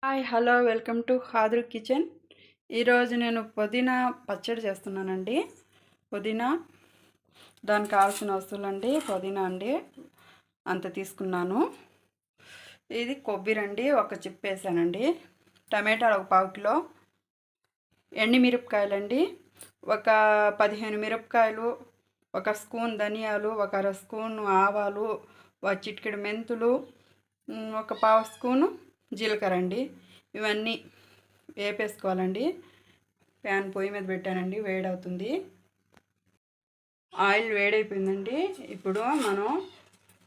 Hi hello welcome to హాద్రు kitchen. ఈరోజు నేను పుదీనా పచ్చడి చేస్తున్నానండి. పుదీనా దానికి కావాల్సిన వస్తువులు అండి, పుదీనా అండి అంత తీసుకున్నాను. ఇది కొబ్బరి అండి, ఒక చిప్ వేసానండి. టమాటాలు ఒక 1/4 కిలో, ఎండి మిరపకాయలండి ఒక 15 మిరపకాయలు, ఒక స్పూన్ ధనియాలు, ఒక అర స్పూన్ ఆవాలు, ఒక చిటికెడు మెంతులు, ఒక 1/2 స్పూను జీలకర్ర అండి. ఇవన్నీ వేపేసుకోవాలండి. ప్యాన్ పొయ్యి మీద పెట్టానండి, వేడవుతుంది. ఆయిల్ వేడైపోయిందండి. ఇప్పుడు మనం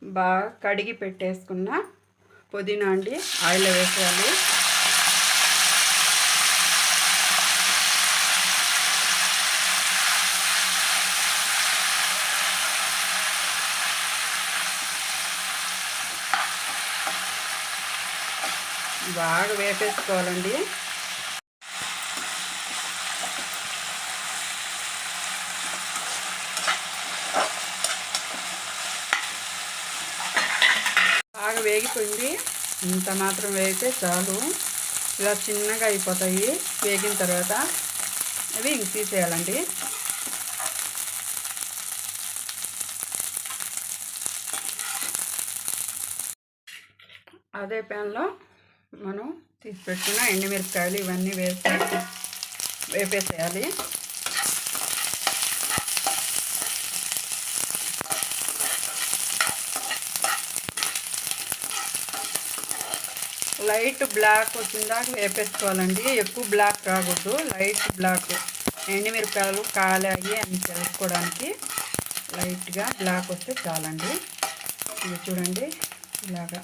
బాగా కడిగి పెట్టేసుకున్న పుదీనా అండి ఆయిల్లో వేసేయాలి. బాగా వేపేసుకోవాలండి. బాగా వేగిపోయింది. ఇంత మాత్రం వేగితే చాలు. ఇలా చిన్నగా అయిపోతాయి. వేగిన తర్వాత అవి ఇంక తీసేయాలండి. అదే ప్యాన్లో మనం తీసి పెట్టుకున్న ఎండుమిరపకాయలు ఇవన్నీ వేసి వేపేసేయాలి. Light black వచ్చిందాక వేపేసుకోవాలండి. ఎక్కువ బ్లాక్ రాకూడదు, లైట్ బ్లాక్. ఎండుమిరపకాయలు కాలాయి అని తెలుసుకోవడానికి లైట్గా బ్లాక్ వస్తే చాలండి. ఇది చూడండి ఇలాగా.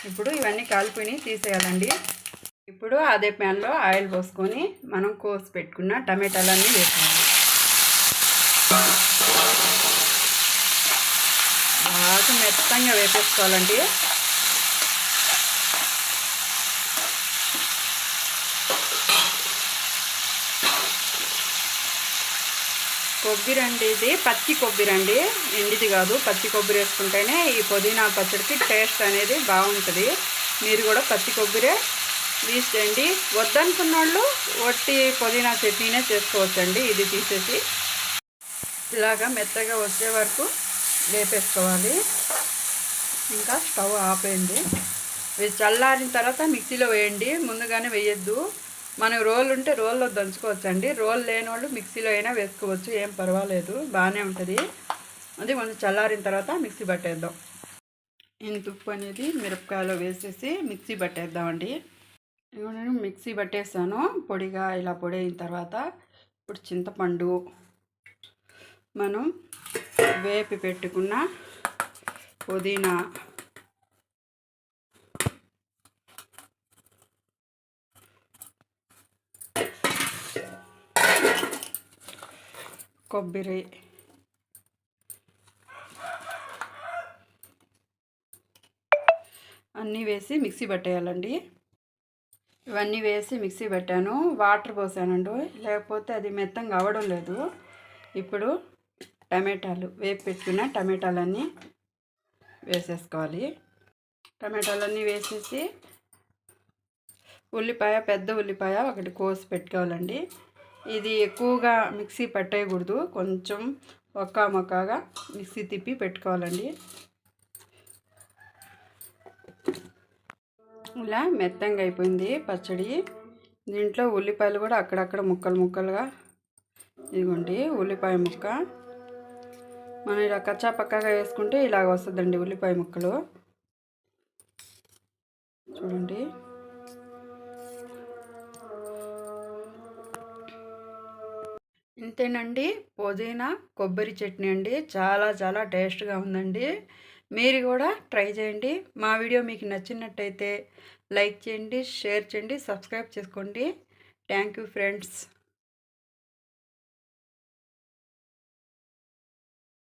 ఇప్పుడు ఇవన్నీ కాలిపోయి తీసేయాలండి. ఇప్పుడు అదే ప్యాన్లో ఆయిల్ పోసుకొని మనం కోసి పెట్టుకున్న టమాటాలన్నీ వేసేయాలి. బాగా మెత్తంగా వేపేసుకోవాలండి. కొబ్బరి అండి, ఇది పచ్చి కొబ్బరి అండి, ఎండిది కాదు. పచ్చి కొబ్బరి వేసుకుంటేనే ఈ పుదీనా పచ్చడికి టేస్ట్ అనేది బాగుంటుంది. మీరు కూడా పచ్చి కొబ్బరే యూజ్ చేయండి. వద్దనుకున్న వాళ్ళు వట్టి పుదీనా చట్నీనే చేసుకోవచ్చండి. ఇది తీసేసి ఇలాగా మెత్తగా వచ్చే వరకు వేపేసుకోవాలి. ఇంకా స్టవ్ ఆపేయండి. ఇది చల్లారిన తర్వాత మిక్సీలో వేయండి, ముందుగానే వేయద్దు. మనకు రోల్ ఉంటే రోల్లో దంచుకోవచ్చండి. రోల్ లేని వాళ్ళు మిక్సీలో అయినా వేసుకోవచ్చు, ఏం పర్వాలేదు, బాగానే ఉంటుంది. అది కొంచెం చల్లారిన తర్వాత మిక్సీ పట్టేద్దాం. ఇంత ఉప్పు అనేది మిరపకాయలో వేసేసి మిక్సీ పట్టేద్దామండి. నేను మిక్సీ పట్టేసాను పొడిగా. ఇలా పొడి అయిన తర్వాత ఇప్పుడు చింతపండు, మనం వేపి పెట్టుకున్న పుదీనా, కొబ్బరి, అన్నీ వేసి మిక్సీ పట్టేయాలండి. ఇవన్నీ వేసి మిక్సీ పెట్టాను, వాటర్ పోసానండి, లేకపోతే అది మెత్తంగా అవ్వడం లేదు. ఇప్పుడు టమాటాలు, వేపి పెట్టుకున్న టమాటాలన్నీ వేసేసుకోవాలి. టమాటాలన్నీ వేసేసి ఉల్లిపాయ, పెద్ద ఉల్లిపాయ ఒకటి కోసి పెట్టుకోవాలండి. ఇది ఎక్కువగా మిక్సీ పట్టేయకూడదు, కొంచెం ఒక్క మొక్కగా మిక్సీ తిప్పి పెట్టుకోవాలండి. ఇలా మెత్తంగా అయిపోయింది పచ్చడి. దీంట్లో ఉల్లిపాయలు కూడా అక్కడక్కడ ముక్కలు ముక్కలుగా, ఇదిగోండి ఉల్లిపాయ ముక్క. మనం ఇలా కచ్చా పక్కగా వేసుకుంటే ఇలాగ వస్తుందండి ఉల్లిపాయ ముక్కలు. చూడండి. ఇంతేనండి, పుదీనా కొబ్బరి చట్నీ అండి. చాలా చాలా టేస్ట్గా ఉందండి. మీరు కూడా ట్రై చేయండి. మా వీడియో మీకు నచ్చినట్టయితే లైక్ చేయండి, షేర్ చేయండి, సబ్స్క్రైబ్ చేసుకోండి. Thank you friends.